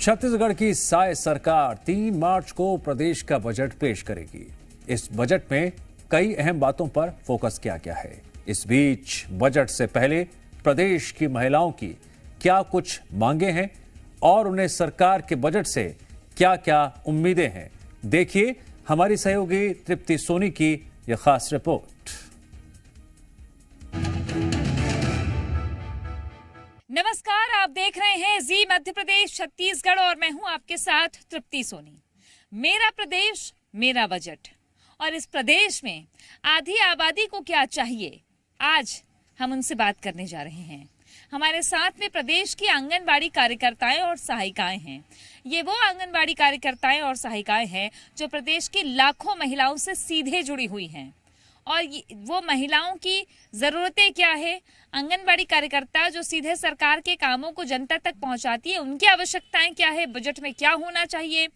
छत्तीसगढ़ की साय सरकार 3 मार्च को प्रदेश का बजट पेश करेगी। इस बजट में कई अहम बातों पर फोकस किया गया है। इस बीच बजट से पहले प्रदेश की महिलाओं की क्या कुछ मांगे हैं और उन्हें सरकार के बजट से क्या क्या उम्मीदें हैं, देखिए हमारी सहयोगी तृप्ति सोनी की यह खास रिपोर्ट। नमस्कार, आप देख रहे हैं जी मध्य प्रदेश छत्तीसगढ़ और मैं हूं आपके साथ तृप्ति सोनी। मेरा प्रदेश मेरा बजट, और इस प्रदेश में आधी आबादी को क्या चाहिए, आज हम उनसे बात करने जा रहे हैं। हमारे साथ में प्रदेश की आंगनबाड़ी कार्यकर्ताएं और सहायिकाएं हैं। ये वो आंगनबाड़ी कार्यकर्ताएं और सहायिकाएं हैं जो प्रदेश की लाखों महिलाओं से सीधे जुड़ी हुई हैं। और वो महिलाओं की ज़रूरतें क्या है, आंगनबाड़ी कार्यकर्ता जो सीधे सरकार के कामों को जनता तक पहुंचाती है, उनकी आवश्यकताएं क्या है, बजट में क्या होना चाहिए,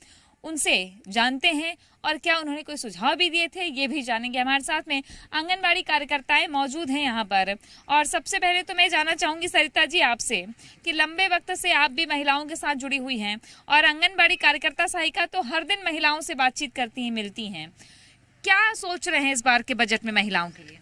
उनसे जानते हैं। और क्या उन्होंने कोई सुझाव भी दिए थे, ये भी जानेंगे। हमारे साथ में आंगनबाड़ी कार्यकर्ताएं मौजूद हैं यहाँ पर। और सबसे पहले तो मैं जानना चाहूँगी सरिता जी आपसे कि लंबे वक्त से आप भी महिलाओं के साथ जुड़ी हुई हैं और आंगनबाड़ी कार्यकर्ता सहायिका तो हर दिन महिलाओं से बातचीत करती हैं, मिलती हैं। क्या सोच रहे हैं इस बार के बजट में महिलाओं के लिए?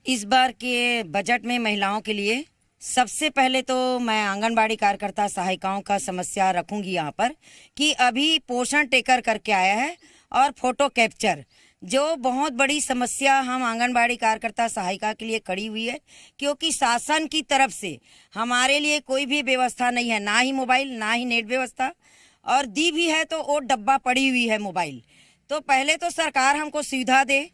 इस बार के बजट में महिलाओं के लिए सबसे पहले तो मैं आंगनबाड़ी कार्यकर्ता सहायिकाओं का समस्या रखूंगी यहाँ पर कि अभी पोषण टेकर करके आया है और फोटो कैप्चर, जो बहुत बड़ी समस्या हम आंगनबाड़ी कार्यकर्ता सहायिका के लिए खड़ी हुई है, क्योंकि शासन की तरफ से हमारे लिए कोई भी व्यवस्था नहीं है, ना ही मोबाइल ना ही नेट व्यवस्था, और दी भी है तो वो डब्बा पड़ी हुई है मोबाइल। तो पहले तो सरकार हमको सुविधा दे।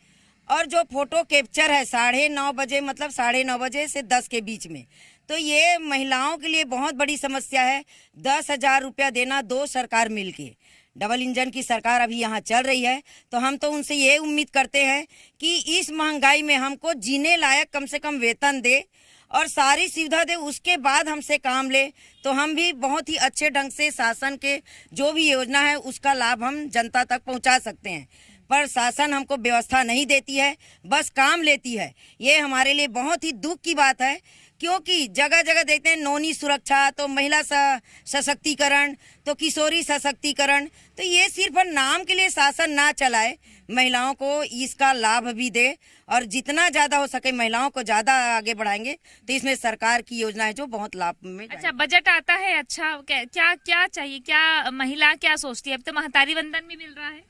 और जो फोटो कैप्चर है 9:30 बजे, मतलब 9:30 बजे से 10 के बीच में, तो ये महिलाओं के लिए बहुत बड़ी समस्या है। 10,000 रुपया देना दो सरकार मिलके, डबल इंजन की सरकार अभी यहाँ चल रही है। तो हम तो उनसे ये उम्मीद करते हैं कि इस महंगाई में हमको जीने लायक कम से कम वेतन दे और सारी सुविधा दे, उसके बाद हमसे काम ले, तो हम भी बहुत ही अच्छे ढंग से शासन के जो भी योजना है उसका लाभ हम जनता तक पहुंचा सकते हैं। पर शासन हमको व्यवस्था नहीं देती है, बस काम लेती है। ये हमारे लिए बहुत ही दुख की बात है, क्योंकि जगह जगह देखते हैं नौनी सुरक्षा, तो महिला सशक्तिकरण, तो किशोरी सशक्तिकरण, तो ये सिर्फ नाम के लिए शासन ना चलाए, महिलाओं को इसका लाभ भी दे और जितना ज़्यादा हो सके महिलाओं को ज़्यादा आगे बढ़ाएंगे। तो इसमें सरकार की योजना है जो बहुत लाभ में। अच्छा, बजट आता है, अच्छा क्या क्या चाहिए, क्या महिला क्या सोचती है? अब तो महतारी वंदन भी मिल रहा है।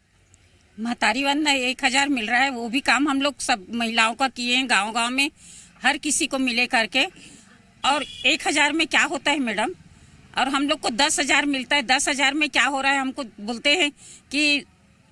महतारी वंदन 1,000 मिल रहा है, वो भी काम हम लोग सब महिलाओं का किए हैं, गांव-गांव में हर किसी को मिले करके। और 1,000 में क्या होता है मैडम, और हम लोग को 10,000 मिलता है। 10,000 में क्या हो रहा है, हमको बोलते हैं कि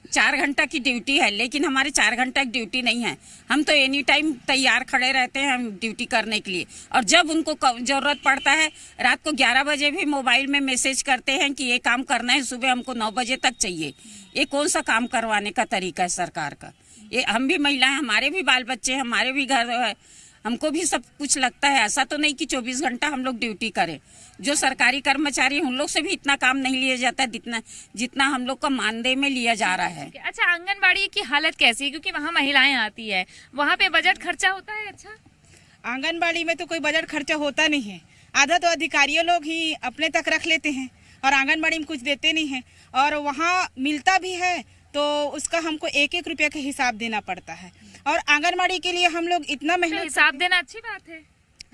4 घंटा की ड्यूटी है, लेकिन हमारे 4 घंटा की ड्यूटी नहीं है। हम तो एनी टाइम तैयार खड़े रहते हैं हम ड्यूटी करने के लिए। और जब उनको ज़रूरत पड़ता है, रात को 11 बजे भी मोबाइल में मैसेज करते हैं कि ये काम करना है, सुबह हमको 9 बजे तक चाहिए। ये कौन सा काम करवाने का तरीका है सरकार का? ये हम भी महिलाएं, हमारे भी बाल बच्चे, हमारे भी घर है, हमको भी सब कुछ लगता है। ऐसा तो नहीं कि 24 घंटा हम लोग ड्यूटी करें। जो सरकारी कर्मचारी हैं उन लोग से भी इतना काम नहीं लिया जाता जितना हम लोग का मानदेय में लिया जा रहा है। अच्छा, आंगनबाड़ी की हालत कैसी है? क्योंकि वहाँ महिलाएं आती है, वहाँ पे बजट खर्चा होता है? अच्छा, आंगनबाड़ी में तो कोई बजट खर्चा होता नहीं है, आधा तो अधिकारियों लोग ही अपने तक रख लेते हैं और आंगनबाड़ी में कुछ देते नहीं है। और वहाँ मिलता भी है तो उसका हमको 1-1 रुपया का हिसाब देना पड़ता है। और आंगनबाड़ी के लिए हम लोग इतना मेहनत। हिसाब देना अच्छी बात है।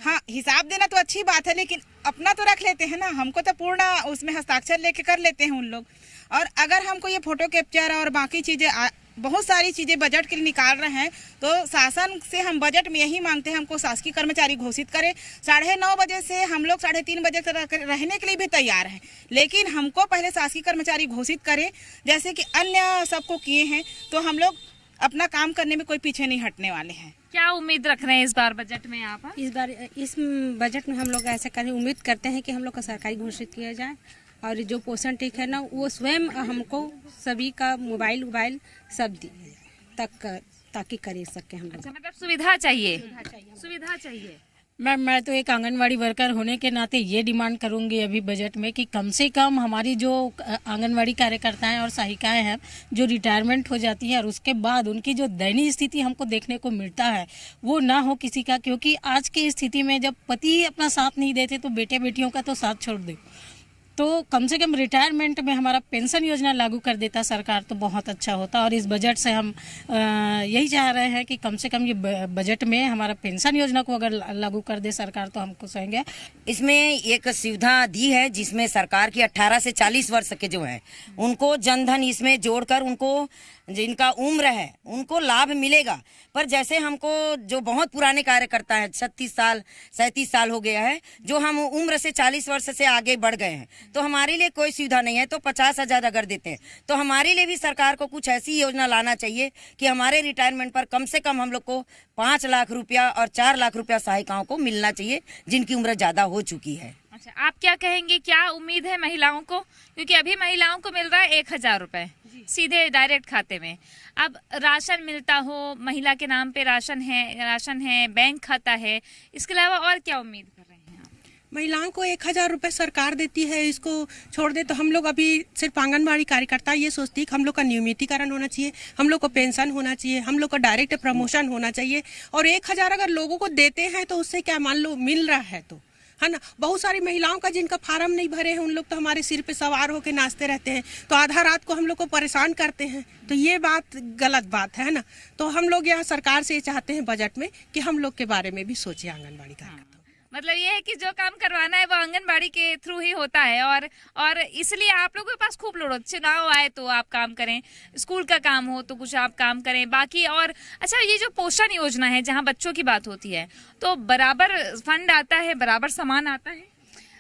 हाँ, हिसाब देना तो अच्छी बात है, लेकिन अपना तो रख लेते हैं ना, हमको तो पूर्ण उसमें हस्ताक्षर लेके कर लेते हैं उन लोग। और अगर हमको ये फोटो कैप्चर और बाकी चीज़ें, बहुत सारी चीज़ें बजट के लिए निकाल रहे हैं, तो शासन से हम बजट में यही मांगते हैं हमको शासकीय कर्मचारी घोषित करें। 9:30 बजे से हम लोग 3:30 बजे तक रहने के लिए भी तैयार हैं, लेकिन हमको पहले शासकीय कर्मचारी घोषित करें जैसे कि अन्य सबको किए हैं। तो हम लोग अपना काम करने में कोई पीछे नहीं हटने वाले हैं। क्या उम्मीद रख रहे हैं इस बार बजट में आप? इस बजट में हम लोग ऐसा करें, उम्मीद करते हैं कि हम लोग का सरकारी घोषित किया जाए और जो पोषण टिक है ना, वो स्वयं हमको सभी का मोबाइल सब दिए तक ताकि कर सके हम लोग। अच्छा, मतलब सुविधा चाहिए, सुविधा चाहिए। मैम, मैं तो एक आंगनवाड़ी वर्कर होने के नाते ये डिमांड करूंगी अभी बजट में कि कम से कम हमारी जो आंगनवाड़ी कार्यकर्ताएं और सहायिकाएं हैं जो रिटायरमेंट हो जाती हैं और उसके बाद उनकी जो दयनीय स्थिति हमको देखने को मिलता है वो ना हो किसी का, क्योंकि आज की स्थिति में जब पति अपना साथ नहीं देते तो बेटे बेटियों का तो साथ छोड़ दे। तो कम से कम रिटायरमेंट में हमारा पेंशन योजना लागू कर देता सरकार तो बहुत अच्छा होता। और इस बजट से हम यही चाह रहे हैं कि कम से कम ये बजट में हमारा पेंशन योजना को अगर लागू कर दे सरकार तो हम खुश होंगे। इसमें एक सुविधा दी है जिसमें सरकार की 18 से 40 वर्ष के जो है उनको जनधन इसमें जोड़कर उनको जिनका उम्र है उनको लाभ मिलेगा। पर जैसे हमको जो बहुत पुराने कार्यकर्ता हैं 36 साल 37 साल हो गया है, जो हम उम्र से 40 वर्ष से आगे बढ़ गए हैं, तो हमारे लिए कोई सुविधा नहीं है। तो 50,000 अगर देते हैं तो हमारे लिए भी सरकार को कुछ ऐसी योजना लाना चाहिए कि हमारे रिटायरमेंट पर कम से कम हम लोग को 5 लाख रुपया और 4 लाख रुपया सहायिकाओं को मिलना चाहिए जिनकी उम्र ज्यादा हो चुकी है। अच्छा, आप क्या कहेंगे, क्या उम्मीद है महिलाओं को? क्योंकि अभी महिलाओं को मिल रहा है 1,000 रुपए सीधे डायरेक्ट खाते में। अब राशन मिलता हो, महिला के नाम पे राशन है, बैंक खाता है, इसके अलावा और क्या उम्मीद कर रहे हैं आप? महिलाओं को 1,000 रुपए सरकार देती है, इसको छोड़ दे तो हम लोग अभी सिर्फ आंगनबाड़ी कार्यकर्ता ये सोचती है कि हम लोग का नियमितीकरण होना चाहिए, हम लोग को पेंशन होना चाहिए, हम लोग का डायरेक्ट प्रमोशन होना चाहिए। और 1,000 अगर लोगों को देते हैं तो उससे क्या मान लो मिल रहा है तो है ना। बहुत सारी महिलाओं का जिनका फार्म नहीं भरे हैं उन लोग तो हमारे सिर पे सवार होकर नाचते रहते हैं, तो आधा रात को हम लोग को परेशान करते हैं। तो ये बात गलत बात है ना। तो हम लोग यहाँ सरकार से चाहते हैं बजट में कि हम लोग के बारे में भी सोचे आंगनबाड़ी कार्यकर्ता। मतलब ये है कि जो काम करवाना है वो आंगनबाड़ी के थ्रू ही होता है और इसलिए आप लोगों के पास खूब लोड हो। चुनाव आए तो आप काम करें, स्कूल का काम हो तो कुछ आप काम करें बाकी। और अच्छा, ये जो पोषण योजना है जहाँ बच्चों की बात होती है तो बराबर फंड आता है, बराबर सामान आता है?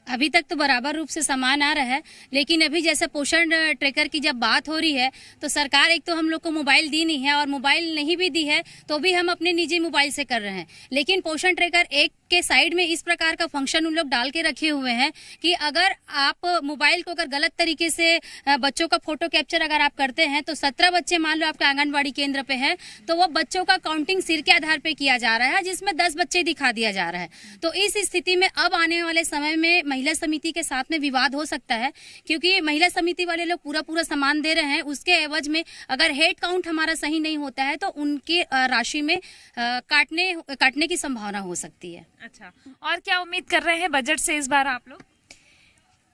अभी तक तो बराबर रूप से सामान आ रहा है, लेकिन अभी जैसे पोषण ट्रैकर की जब बात हो रही है तो सरकार एक तो हम लोग को मोबाइल दी नहीं है, और मोबाइल नहीं भी दी है तो भी हम अपने निजी मोबाइल से कर रहे हैं। लेकिन पोषण ट्रैकर एक के साइड में इस प्रकार का फंक्शन उन लोग डाल के रखे हुए हैं कि अगर आप मोबाइल को अगर गलत तरीके से बच्चों का फोटो कैप्चर अगर आप करते हैं तो 17 बच्चे मान लो आपके आंगनबाड़ी केंद्र पे हैं तो वो बच्चों का काउंटिंग सिर के आधार पे किया जा रहा है, जिसमें 10 बच्चे दिखा दिया जा रहा है। तो इस स्थिति में अब आने वाले समय में महिला समिति के साथ में विवाद हो सकता है, क्योंकि महिला समिति वाले लोग पूरा सामान दे रहे हैं, उसके एवज में अगर हेड काउंट हमारा सही नहीं होता है तो उनके राशि में काटने की संभावना हो सकती है। अच्छा, और क्या उम्मीद कर रहे हैं बजट से इस बार आप लोग?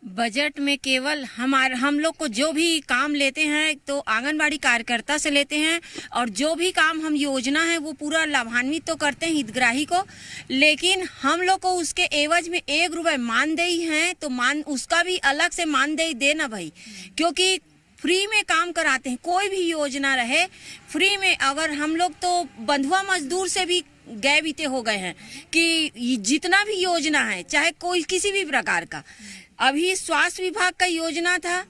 बजट में केवल हम लोग को जो भी काम लेते हैं तो आंगनबाड़ी कार्यकर्ता से लेते हैं, और जो भी काम हम योजना है वो पूरा लाभान्वित तो करते हैं हितग्राही को, लेकिन हम लोग को उसके एवज में 1 रुपए मानदेय है तो उसका भी अलग से मानदेय देना भाई, क्योंकि फ्री में काम कराते हैं। कोई भी योजना रहे फ्री में, अगर हम लोग तो बंधुआ मजदूर से भी गए बीते हो गए हैं कि जितना भी योजना है चाहे कोई किसी भी प्रकार का, अभी स्वास्थ्य विभाग का योजना था,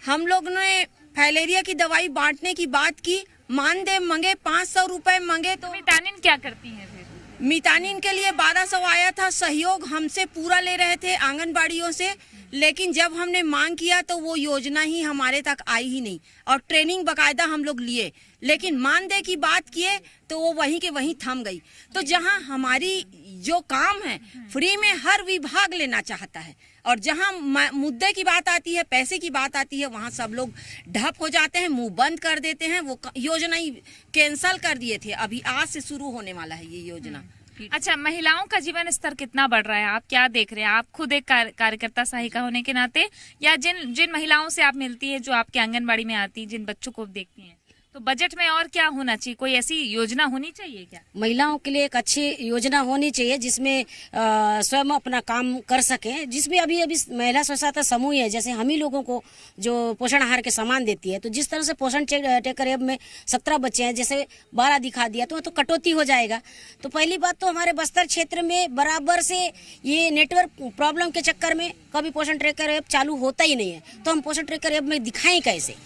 हम लोग ने फाइलेरिया की दवाई बांटने की बात की, मानदेय मांगे 500 रुपए मांगे। तो मितानिन क्या करती है फिर? मितानिन के लिए 1200 आया था, सहयोग हमसे पूरा ले रहे थे आंगनबाड़ियों से, लेकिन जब हमने मांग किया तो वो योजना ही हमारे तक आई ही नहीं, और ट्रेनिंग बकायदा हम लोग लिए, लेकिन मानदेय की बात किए तो वो वहीं के वहीं थम गई। तो जहां हमारी जो काम है फ्री में हर विभाग लेना चाहता है, और जहां मुद्दे की बात आती है, पैसे की बात आती है, वहां सब लोग ढप हो जाते हैं, मुंह बंद कर देते हैं। वो योजना ही कैंसल कर दिए थे, अभी आज से शुरू होने वाला है ये योजना। अच्छा, महिलाओं का जीवन स्तर कितना बढ़ रहा है, आप क्या देख रहे हैं? आप खुद एक कार्यकर्ता सहायिका होने के नाते, या जिन महिलाओं से आप मिलती है, जो आपके आंगनबाड़ी में आती, जिन बच्चों को देखती हैं, तो बजट में और क्या होना चाहिए? कोई ऐसी योजना होनी चाहिए क्या? महिलाओं के लिए एक अच्छी योजना होनी चाहिए जिसमें स्वयं अपना काम कर सकें, जिसमें अभी महिला स्व सहायता समूह है, जैसे हम ही लोगों को जो पोषण आहार के सामान देती है, तो जिस तरह से पोषण टेकर ऐप में 17 बच्चे हैं, जैसे 12 दिखा दिया तो कटौती हो जाएगा। तो पहली बात तो हमारे बस्तर क्षेत्र में बराबर से ये नेटवर्क प्रॉब्लम के चक्कर में कभी पोषण ट्रैकर ऐप चालू होता ही नहीं है, तो हम पोषण ट्रैकर ऐप में दिखाएं कैसे?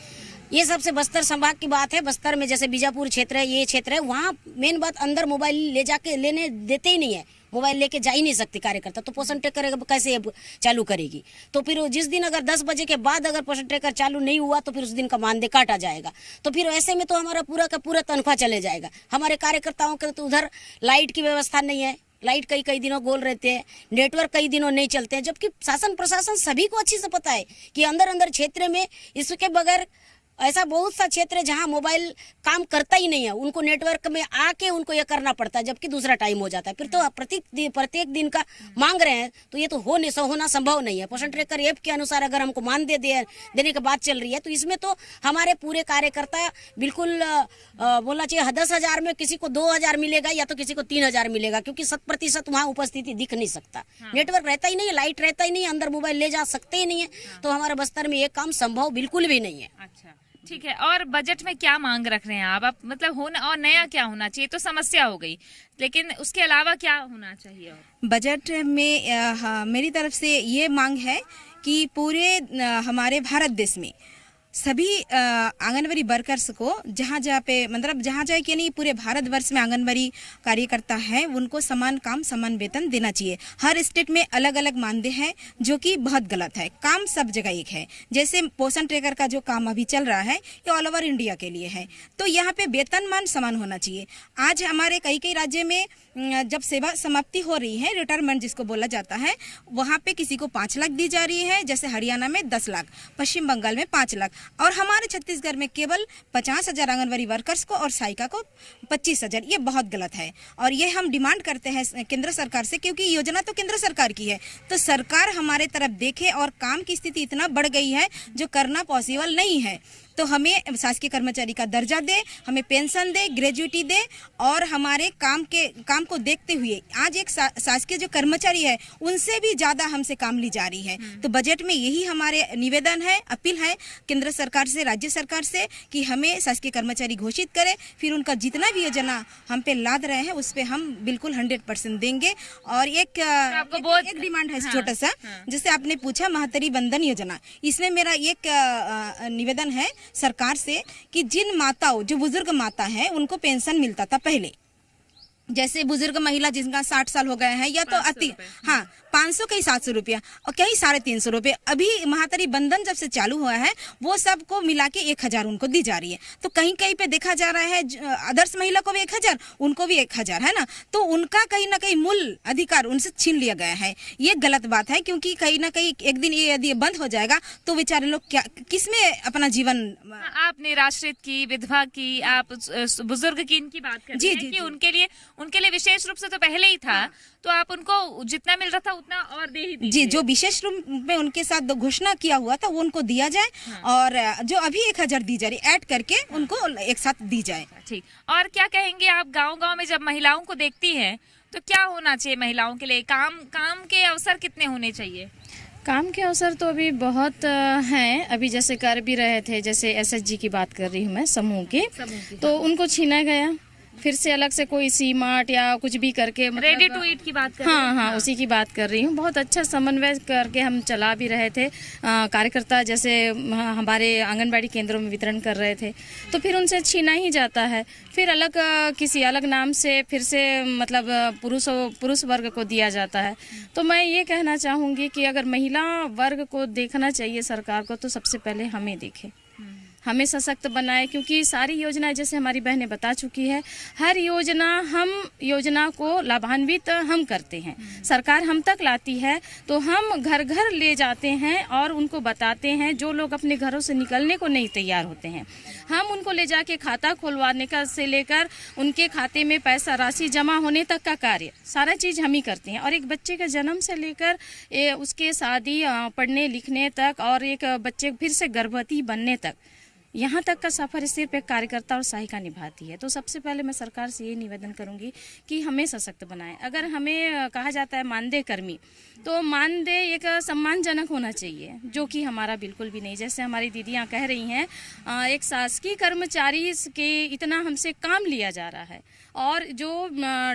ये सबसे बस्तर संभाग की बात है। बस्तर में जैसे बीजापुर क्षेत्र है, ये क्षेत्र है, वहाँ मेन बात अंदर मोबाइल ले जाके लेने देते ही नहीं है, मोबाइल लेके जा ही नहीं सकती कार्यकर्ता, तो पोषण ट्रैकर कैसे चालू करेगी? तो फिर जिस दिन अगर 10 बजे के बाद अगर पोषण ट्रैकर चालू नहीं हुआ तो फिर उस दिन का मानदेय काटा जाएगा। तो फिर ऐसे में तो हमारा पूरा का पूरा तनख्वाह चले जाएगा। हमारे कार्यकर्ताओं के तो उधर लाइट की व्यवस्था नहीं है, लाइट कई दिनों गोल रहते हैं, नेटवर्क कई दिनों नहीं चलते हैं, जबकि शासन प्रशासन सभी को अच्छी से पता है कि अंदर क्षेत्र में इसके बगैर ऐसा बहुत सा क्षेत्र है जहाँ मोबाइल काम करता ही नहीं है, उनको नेटवर्क में आके उनको ये करना पड़ता है, जबकि दूसरा टाइम हो जाता है। फिर तो प्रत्येक दिन का मांग रहे हैं, तो ये तो होना संभव नहीं है। पोषण ट्रैकर ऐप के अनुसार अगर हमको देने की बात चल रही है, तो इसमें तो हमारे पूरे कार्यकर्ता बिल्कुल बोलना चाहिए 10,000 में किसी को 2,000 मिलेगा या तो किसी को 3,000 मिलेगा, क्योंकि 100% वहाँ उपस्थिति दिख नहीं सकता। नेटवर्क रहता ही नहीं है, लाइट रहता ही नहीं है, अंदर मोबाइल ले जा सकते ही नहीं है, तो हमारे बस्तर में ये काम संभव बिल्कुल भी नहीं है। अच्छा, ठीक है। और बजट में क्या मांग रख रहे हैं आप मतलब होना और नया क्या होना चाहिए? तो समस्या हो गई, लेकिन उसके अलावा क्या होना चाहिए? और बजट में मेरी तरफ से ये मांग है कि पूरे हमारे भारत देश में सभी आंगनवाड़ी वर्कर्स को जहाँ पे मतलब जहाँ कि नहीं पूरे भारतवर्ष में आंगनवाड़ी कार्यकर्ता है उनको समान काम समान वेतन देना चाहिए। हर स्टेट में अलग अलग मानदेय है जो कि बहुत गलत है। काम सब जगह एक है। जैसे पोषण ट्रैकर का जो काम अभी चल रहा है ये ऑल ओवर इंडिया के लिए है, तो यहाँ पे वेतन मान समान होना चाहिए। आज हमारे कई राज्य में जब सेवा समाप्ति हो रही है, रिटायरमेंट जिसको बोला जाता है, वहाँ पे किसी को 5 लाख दी जा रही है, जैसे हरियाणा में 10 लाख, पश्चिम बंगाल में 5 लाख, और हमारे छत्तीसगढ़ में केवल 50,000 आंगनवाड़ी वर्कर्स को और सहायिका को 25,000। ये बहुत गलत है और ये हम डिमांड करते हैं केंद्र सरकार से, क्योंकि योजना तो केंद्र सरकार की है, तो सरकार हमारे तरफ देखे। और काम की स्थिति इतना बढ़ गई है जो करना पॉसिबल नहीं है, तो हमें शासकीय कर्मचारी का दर्जा दे, हमें पेंशन दे, ग्रेजुटी दे, और हमारे काम को देखते हुए आज एक शासकीय जो कर्मचारी है उनसे भी ज्यादा हमसे काम ली जा रही है। तो बजट में यही हमारे निवेदन है, अपील है केंद्र सरकार से, राज्य सरकार से कि हमें शासकीय कर्मचारी घोषित करे, फिर उनका जितना भी योजना हम पे लाद रहे हैं उस पे हम बिल्कुल 100% देंगे। और एक डिमांड है छोटा सा, जैसे आपने पूछा महतरी बंधन योजना, इसमें मेरा एक निवेदन है सरकार से कि जिन माताओं जो बुजुर्ग माता है उनको पेंशन मिलता था पहले, जैसे बुजुर्ग महिला जिनका 60 साल हो गए हैं या तो 500 कहीं 700 रुपया और कहीं 350 रुपये। अभी महातरी बंधन जब से चालू हुआ है वो सबको मिला के 1,000 उनको दी जा रही है। तो कहीं कहीं पे देखा जा रहा है आदर्श महिला को भी 1,000, उनको भी 1,000 है ना, तो उनका कहीं ना कहीं मूल अधिकार उनसे छीन लिया गया है। ये गलत बात है, क्योंकि कहीं ना कहीं एक दिन ये यदि बंद हो जाएगा तो बेचारे लोग क्या किसमें अपना जीवन। आप निराश्रित की, विधवा की, आप बुजुर्ग की इनकी बात कर रही हैं कि उनके लिए विशेष रूप से तो पहले ही था, तो आप उनको जितना मिल रहा था उतना और दे ही दीजिए। जी, जो विशेष रूप में उनके साथ घोषणा किया हुआ था वो उनको दिया जाए, और जो अभी 1,000 दी जा रही ऐड करके उनको एक साथ दी जाए। ठीक। और क्या कहेंगे आप, गांव-गांव में जब महिलाओं को देखती हैं तो क्या होना चाहिए महिलाओं के लिए? काम के अवसर कितने होने चाहिए? काम के अवसर तो अभी बहुत हैं। अभी जैसे कर भी रहे थे, जैसे SHG की बात कर रही हूँ मैं, समूह की, तो उनको छीना गया, फिर से अलग से कोई सीमार्ट या कुछ भी करके मतलब रेडी टू ईट की बात कर रही हूँ। हाँ, उसी की बात कर रही हूँ। बहुत अच्छा समन्वय करके हम चला भी रहे थे। कार्यकर्ता जैसे हमारे आंगनबाड़ी केंद्रों में वितरण कर रहे थे, तो फिर उनसे छीना ही जाता है, फिर अलग किसी अलग नाम से फिर से मतलब पुरुष वर्ग को दिया जाता है। तो मैं ये कहना चाहूँगी कि अगर महिला वर्ग को देखना चाहिए सरकार को, तो सबसे पहले हमें देखे, हमें सशक्त बनाए, क्योंकि सारी योजनाएं जैसे हमारी बहनें बता चुकी है, हर योजना को लाभान्वित हम करते हैं, सरकार हम तक लाती है, तो हम घर घर ले जाते हैं और उनको बताते हैं। जो लोग अपने घरों से निकलने को नहीं तैयार होते हैं, हम उनको ले जाके खाता खुलवाने का से लेकर उनके खाते में पैसा राशि जमा होने तक का कार्य सारा चीज़ हम ही करते हैं। और एक बच्चे के जन्म से लेकर उसके शादी, पढ़ने लिखने तक, और एक बच्चे फिर से गर्भवती बनने तक, यहाँ तक का सफर सिर्फ एक कार्यकर्ता और सहायिका निभाती है। तो सबसे पहले मैं सरकार से ये निवेदन करूंगी कि हमें सशक्त बनाएं। अगर हमें कहा जाता है मानदेय कर्मी, तो मानदेय एक सम्मानजनक होना चाहिए, जो कि हमारा बिल्कुल भी नहीं। जैसे हमारी दीदियाँ कह रही हैं, एक शासकीय कर्मचारी के इतना हमसे काम लिया जा रहा है, और जो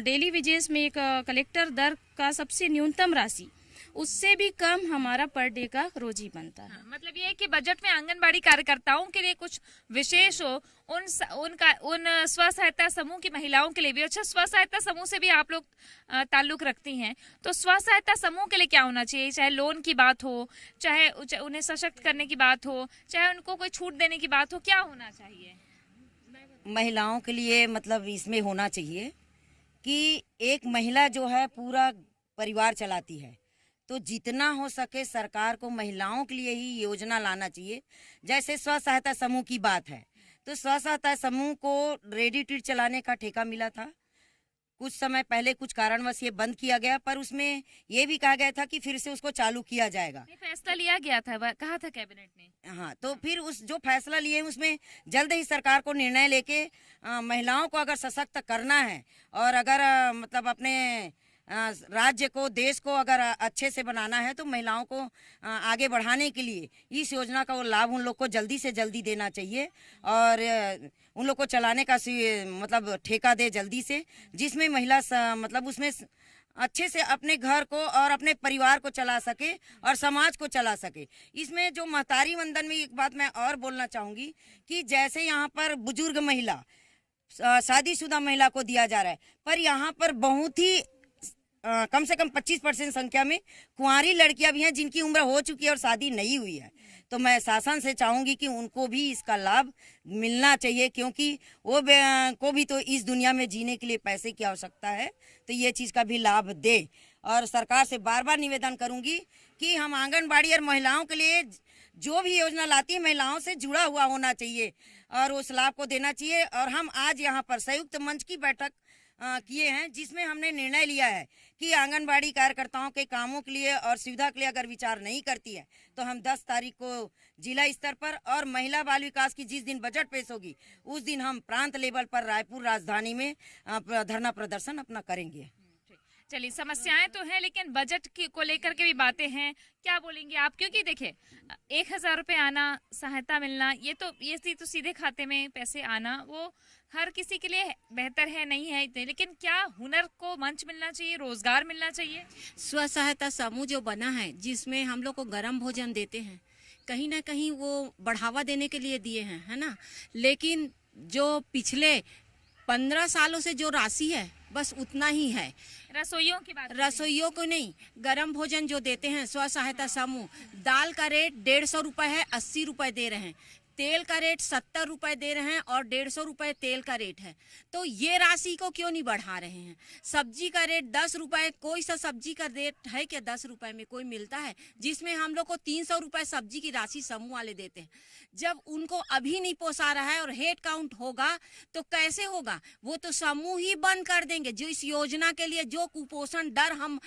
डेली वेजेस में एक कलेक्टर दर का सबसे न्यूनतम राशि, उससे भी कम हमारा पर डे का रोजी बनता है। मतलब ये है कि बजट में आंगनबाड़ी कार्यकर्ताओं के लिए कुछ विशेष हो, उन स्व सहायता समूह की महिलाओं के लिए भी। अच्छा, स्व सहायता समूह से भी आप लोग ताल्लुक रखती हैं, तो स्व सहायता समूह के लिए क्या होना चाहिए? चाहे लोन की बात हो, चाहे उन्हें सशक्त करने की बात हो, चाहे उनको कोई छूट देने की बात हो, क्या होना चाहिए? महिलाओं के लिए मतलब इसमें होना चाहिए कि एक महिला जो है पूरा परिवार चलाती है, तो जितना हो सके सरकार को महिलाओं के लिए ही योजना लाना चाहिए। जैसे स्व सहायता समूह की बात है, तो स्व सहायता समूह को रेडी टू चलाने का ठेका मिला था। कुछ समय पहले कुछ कारणवश ये बंद किया गया, पर उसमें ये भी कहा गया था कि फिर से उसको चालू किया जाएगा। फैसला लिया गया था, कहा था कैबिनेट ने। हाँ, तो फिर उस जो फैसला लिए उसमें जल्द ही सरकार को निर्णय लेके महिलाओं को अगर सशक्त करना है और अगर मतलब अपने राज्य को, देश को अगर अच्छे से बनाना है, तो महिलाओं को आगे बढ़ाने के लिए इस योजना का वो लाभ उन लोग को जल्दी से जल्दी देना चाहिए और उन लोग को चलाने का मतलब ठेका दे जल्दी से, जिसमें महिला मतलब उसमें अच्छे से अपने घर को और अपने परिवार को चला सके और समाज को चला सके। इसमें जो महतारी वंदन में एक बात मैं और बोलना चाहूँगी कि जैसे यहाँ पर बुजुर्ग महिला, शादीशुदा महिला को दिया जा रहा है, पर यहाँ पर बहुत ही कम से कम 25% संख्या में कुंवारी लड़कियां भी हैं जिनकी उम्र हो चुकी है और शादी नहीं हुई है। तो मैं शासन से चाहूँगी कि उनको भी इसका लाभ मिलना चाहिए, क्योंकि वो को भी तो इस दुनिया में जीने के लिए पैसे की आवश्यकता है, तो ये चीज़ का भी लाभ दे। और सरकार से बार बार निवेदन करूँगी कि हम आंगनबाड़ी और महिलाओं के लिए जो भी योजना लाती है महिलाओं से जुड़ा हुआ होना चाहिए और उस लाभ को देना चाहिए। और हम आज यहाँ पर संयुक्त मंच की बैठक किए हैं, जिसमें हमने निर्णय लिया है कि आंगनबाड़ी कार्यकर्ताओं के कामों के लिए और सुविधा के लिए अगर विचार नहीं करती है तो हम 10 तारीख को जिला स्तर पर और महिला बाल विकास की जिस दिन बजट पेश होगी उस दिन हम प्रांत लेवल पर रायपुर राजधानी में धरना प्रदर्शन अपना करेंगे। चलिए, समस्याएं तो हैं लेकिन बजट को लेकर के भी बातें हैं, क्या बोलेंगे आप? क्योंकि देखिए 1,000 रुपये आना, सहायता मिलना, ये तो सीधे खाते में पैसे आना वो हर किसी के लिए बेहतर है, नहीं है, लेकिन क्या हुनर को मंच मिलना चाहिए, रोजगार मिलना चाहिए। स्व सहायता समूह जो बना है जिसमें हम लोग को गर्म भोजन देते हैं, कहीं ना कहीं वो बढ़ावा देने के लिए दिए हैं, है ना। लेकिन जो पिछले 15 सालों से जो राशि है बस उतना ही है। रसोइयों की बात, रसोइयों को नहीं, गरम भोजन जो देते हैं स्व सहायता समूह, दाल का रेट 150 रुपए है, 80 रुपए दे रहे हैं। तेल का रेट 70 रुपए दे रहे हैं और 150 रुपए तेल का रेट है। तो ये राशि को क्यों नहीं बढ़ा रहे हैं? सब्जी का रेट 10 रुपए, कोई सा सब्जी का रेट है क्या 10 रुपए में कोई मिलता है? जिसमें हम लोग को 300 रुपए सब्जी की राशि समूह वाले देते हैं। जब उनको अभी नहीं पोसा रहा है और हेड काउंट होगा तो कैसे होगा? वो तो समूह ही बंद कर देंगे। जो इस योजना के लिए जो कुपोषण डर हम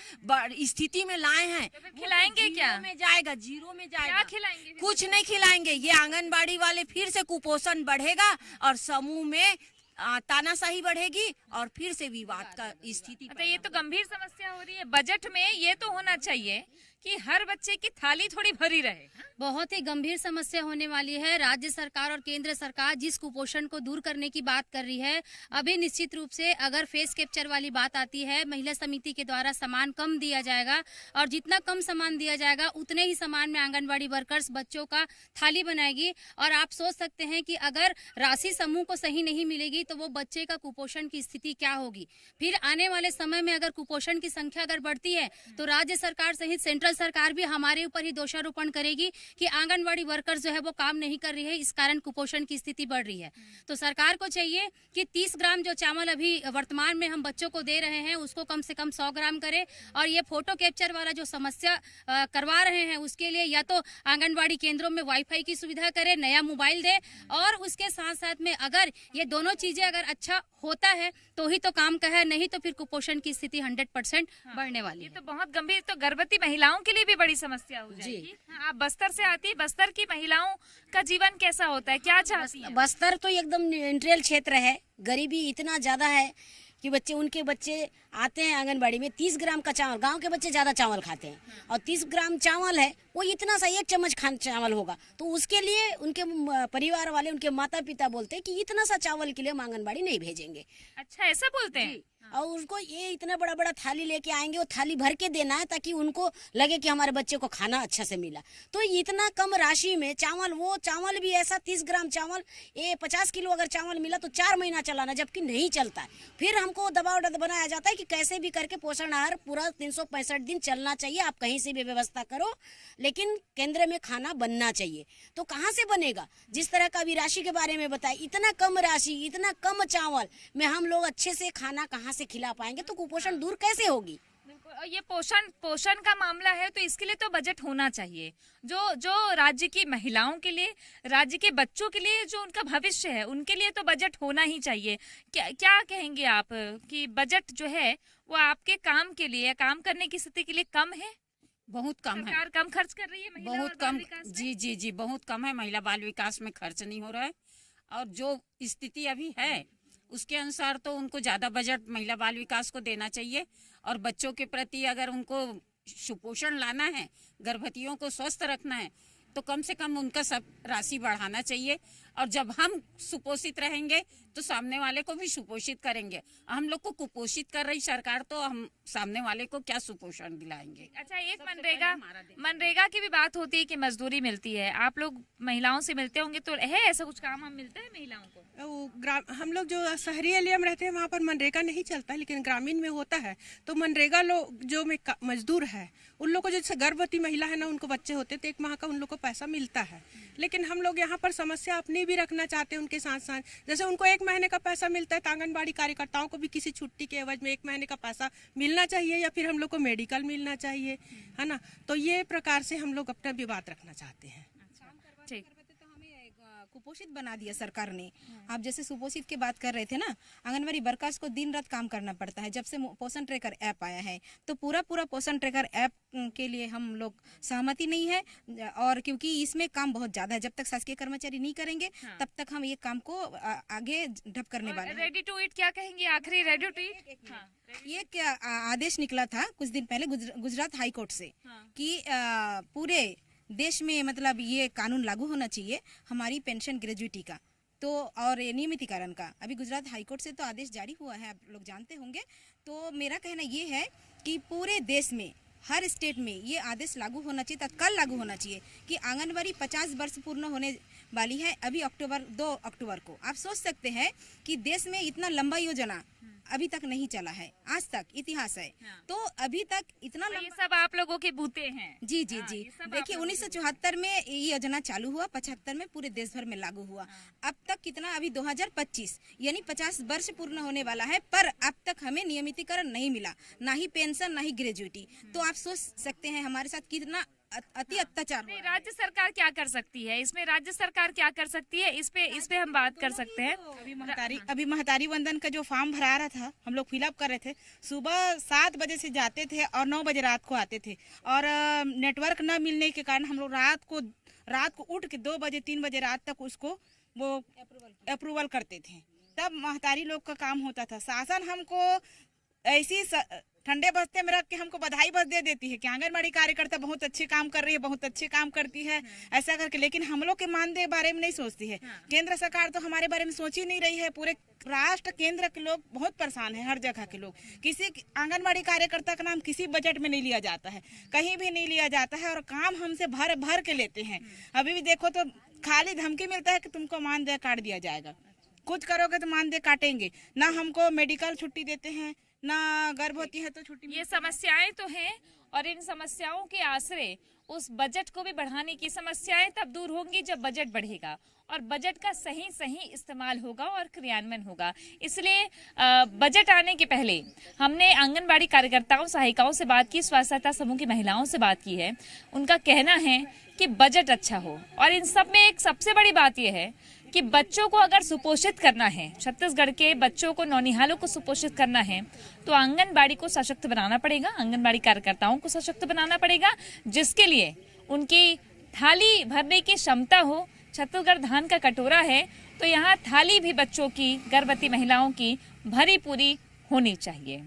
स्थिति में लाए हैं, तो खिलाएंगे क्या? में जाएगा, जीरो में जाएगा। क्या खिलाएंगे? कुछ नहीं खिलाएंगे। ये आंगनबाड़ी वाले फिर से कुपोषण बढ़ेगा और समूह में तानाशाही बढ़ेगी और फिर से विवाद का स्थिति। तो ये तो गंभीर समस्या हो रही है। बजट में ये तो होना चाहिए कि हर बच्चे की थाली थोड़ी भरी रहे। बहुत ही गंभीर समस्या होने वाली है। राज्य सरकार और केंद्र सरकार जिस कुपोषण को दूर करने की बात कर रही है, अभी निश्चित रूप से अगर फेस कैप्चर वाली बात आती है, महिला समिति के द्वारा सामान कम दिया जाएगा और जितना कम सामान दिया जाएगा उतने ही सामान में आंगनबाड़ी वर्कर्स बच्चों का थाली बनाएगी। और आप सोच सकते हैं कि अगर राशि समूह को सही नहीं मिलेगी तो वो बच्चे का कुपोषण की स्थिति क्या होगी। फिर आने वाले समय में अगर कुपोषण की संख्या अगर बढ़ती है तो राज्य सरकार सहित सेंट्रल सरकार भी हमारे ऊपर ही दोषारोपण करेगी कि आंगनबाड़ी वर्कर्स जो है वो काम नहीं कर रही है, इस कारण कुपोषण की स्थिति बढ़ रही है। तो सरकार को चाहिए कि 30 ग्राम जो चावल अभी वर्तमान में हम बच्चों को दे रहे हैं उसको कम से कम 100 ग्राम करे। और ये फोटो कैप्चर वाला जो समस्या करवा रहे हैं उसके लिए या तो आंगनबाड़ी केंद्रों में वाईफाई की सुविधा करे, नया मोबाइल दे, और उसके साथ साथ में अगर ये दोनों चीजें अगर अच्छा होता है तो ही तो काम का है, नहीं तो फिर कुपोषण की स्थिति 100% बढ़ने वाली है। ये तो बहुत गंभीर, तो गर्भवती महिलाओं के लिए भी बड़ी समस्या हो जाएगी। आप बस्तर से आती, बस्तर की महिलाओं का जीवन कैसा होता है, क्या चाहती हैं? बस्तर तो एकदम इंडस्ट्रियल क्षेत्र है, गरीबी इतना ज्यादा है कि उनके बच्चे आते हैं आंगनबाड़ी में 30 ग्राम का चावल, गांव के बच्चे ज्यादा चावल खाते हैं और 30 ग्राम चावल है वो इतना सा 1 चम्मच चावल होगा, तो उसके लिए उनके परिवार वाले, उनके माता पिता बोलते हैं कि इतना सा चावल के लिए हम आंगनबाड़ी नहीं भेजेंगे। अच्छा, ऐसा बोलते हैं? और उनको ये इतना बड़ा बड़ा थाली लेके आएंगे, वो थाली भर के देना है ताकि उनको लगे कि हमारे बच्चे को खाना अच्छा से मिला। तो इतना कम राशि में चावल, वो चावल भी ऐसा 30 ग्राम चावल, ये 50 किलो अगर चावल मिला तो 4 महीना चलाना, जबकि नहीं चलता है। फिर हमको दबाव बनाया जाता है कि कैसे भी करके पोषण आहार पूरा 365 दिन चलना चाहिए, आप कहीं से भी व्यवस्था करो लेकिन केंद्र में खाना बनना चाहिए। तो कहाँ से बनेगा? जिस तरह का अभी राशि के बारे में बताए, इतना कम राशि, इतना कम चावल में हम लोग अच्छे से खाना कहाँ से खिला पाएंगे? तो कुपोषण दूर कैसे होगी? ये पोषण का मामला है तो इसके लिए तो बजट होना चाहिए। जो राज्य की महिलाओं के लिए, राज्य के बच्चों के लिए, जो उनका भविष्य है, उनके लिए तो बजट होना ही चाहिए। क्या कहेंगे आप कि बजट जो है वो आपके काम के लिए, काम करने की स्थिति के लिए कम है? बहुत कम है। सरकार कम खर्च कर रही है महिला बहुत और कम। बाल विकास में? जी जी जी, बहुत कम है। महिला बाल विकास में खर्च नहीं हो रहा है, और जो स्थिति अभी है उसके अनुसार तो उनको ज्यादा बजट महिला बाल विकास को देना चाहिए। और बच्चों के प्रति अगर उनको सुपोषण लाना है, गर्भवतियों को स्वस्थ रखना है, तो कम से कम उनका सब राशि बढ़ाना चाहिए। और जब हम सुपोषित रहेंगे तो सामने वाले को भी सुपोषित करेंगे। हम लोग को कुपोषित कर रही सरकार, तो हम सामने वाले को क्या सुपोषण दिलाएंगे? अच्छा, एक मनरेगा की भी बात होती है कि मजदूरी मिलती है, आप लोग महिलाओं से मिलते होंगे, तो है ऐसा कुछ काम हम मिलता है महिलाओं को? हम लोग जो शहरी एरिया में रहते हैं वहाँ पर मनरेगा नहीं चलता, लेकिन ग्रामीण में होता है। तो मनरेगा लोग जो मजदूर है, उन लोग को जैसे गर्भवती महिला है ना, उनको बच्चे होते तो 1 माह का उन लोग को पैसा मिलता है। लेकिन हम लोग यहाँ पर समस्या अपनी भी रखना चाहते हैं उनके साथ साथ। जैसे उनको 1 महीने का पैसा मिलता है, तो आंगनबाड़ी कार्यकर्ताओं को भी किसी छुट्टी के एवज में 1 महीने का पैसा मिलना चाहिए, या फिर हम लोग को मेडिकल मिलना चाहिए, है ना। तो ये प्रकार से हम लोग अपना विवाद रखना चाहते हैं। ठीक। कुपोषित बना दिया सरकार ने। आप जैसे सुपोषित की बात कर रहे थे ना, आंगनवाड़ी वर्कर्स को दिन रात काम करना पड़ता है। जब से पोषण ट्रैकर ऐप आया है, तो पूरा पोषण ट्रैकर ऐप के लिए हम लोग सहमति नहीं है, और क्योंकि इसमें काम बहुत ज्यादा है। जब तक शासकीय कर्मचारी नहीं करेंगे तब तक हम ये काम को आगे ढप करने वाले हैं। रेडी टू ईट क्या कहेंगे आखिरी? रेडी टू ईट ये क्या आदेश निकला था कुछ दिन पहले गुजरात हाई कोर्ट से कि पूरे देश में मतलब ये कानून लागू होना चाहिए हमारी पेंशन ग्रेजुइटी का, तो और नियमितीकरण का। अभी गुजरात हाईकोर्ट से तो आदेश जारी हुआ है, आप लोग जानते होंगे। तो मेरा कहना ये है कि पूरे देश में हर स्टेट में ये आदेश लागू होना चाहिए, तत्काल लागू होना चाहिए कि आंगनबाड़ी 50 वर्ष पूर्ण होने वाली है अभी 2 अक्टूबर को। आप सोच सकते हैं कि देश में इतना लंबा योजना अभी तक नहीं चला है, आज तक इतिहास है। तो अभी तक इतना तो ये सब आप लोगों के बूते हैं। जी जी जी। देखिए 1974 में ये योजना चालू हुआ, 75 में पूरे देश भर में लागू हुआ। अब तक कितना, अभी 2025 यानी 50 वर्ष पूर्ण होने वाला है, पर अब तक हमें नियमितीकरण नहीं मिला, ना ही पेंशन ना ही ग्रेजुइटी। तो आप सोच सकते हैं हमारे साथ कितना अति अत्याचार। राज्य सरकार क्या कर सकती है इसमें? राज्य सरकार क्या कर सकती है इस पे हम बात कर सकते हैं। अभी महतारी वंदन का जो फॉर्म भरा रहा था, हम लोग फिलअप कर रहे थे। सुबह 7 बजे से जाते थे और 9 बजे रात को आते थे, और नेटवर्क न मिलने के कारण हम लोग रात को उठ के 2 बजे 3 बजे रात तक उसको वो अप्रूवल करते थे। तब महतारी लोग का काम होता था। शासन हमको ऐसी ठंडे बस्ते में रख के हमको बधाई बस दे देती है कि आंगनबाड़ी कार्यकर्ता बहुत अच्छे काम कर रही है, बहुत अच्छे काम करती है, ऐसा करके। लेकिन हम लोग के मानदेय बारे में नहीं सोचती है। केंद्र सरकार तो हमारे बारे में सोच ही नहीं रही है। पूरे राष्ट्र केंद्र के लोग बहुत परेशान है, हर जगह के लोग। किसी आंगनबाड़ी कार्यकर्ता का नाम किसी बजट में नहीं लिया जाता है, कहीं भी नहीं लिया जाता है, और काम हमसे भर भर के लेते हैं। अभी भी देखो तो खाली धमकी मिलता है कि तुमको मानदेय काट दिया जाएगा, कुछ करोगे तो मानदेय काटेंगे। ना हमको मेडिकल छुट्टी देते हैं, ना गर्भवती है तो छुट्टी। ये समस्याएं तो हैं, और इन समस्याओं के आसरे उस बजट को भी बढ़ाने की समस्याएं तब दूर होंगी जब बजट बढ़ेगा और बजट का सही इस्तेमाल होगा और क्रियान्वयन होगा। इसलिए बजट आने के पहले हमने आंगनबाड़ी कार्यकर्ताओं, सहायिकाओं से बात की, स्वयं सहायता समूह की महिलाओं से बात की है। उनका कहना है कि बजट अच्छा हो, और इन सब में एक सबसे बड़ी बात यह है कि बच्चों को अगर सुपोषित करना है, छत्तीसगढ़ के बच्चों को, नौनिहालों को सुपोषित करना है, तो आंगनबाड़ी को सशक्त बनाना पड़ेगा, आंगनबाड़ी कार्यकर्ताओं को सशक्त बनाना पड़ेगा, जिसके लिए उनकी थाली भरने की क्षमता हो। छत्तीसगढ़ धान का कटोरा है, तो यहाँ थाली भी बच्चों की, गर्भवती महिलाओं की भरी पूरी होनी चाहिए।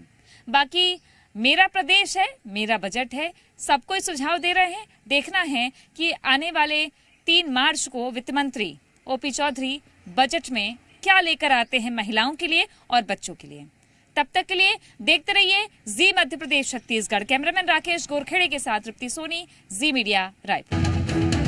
बाकी मेरा प्रदेश है, मेरा बजट है, सबको सुझाव दे रहे हैं। देखना है कि आने वाले 3 मार्च को वित्त मंत्री ओपी चौधरी बजट में क्या लेकर आते हैं महिलाओं के लिए और बच्चों के लिए। तब तक के लिए देखते रहिए जी मध्य प्रदेश छत्तीसगढ़। कैमरामैन राकेश गोरखेड़े के साथ तृप्ति सोनी, जी मीडिया रायपुर।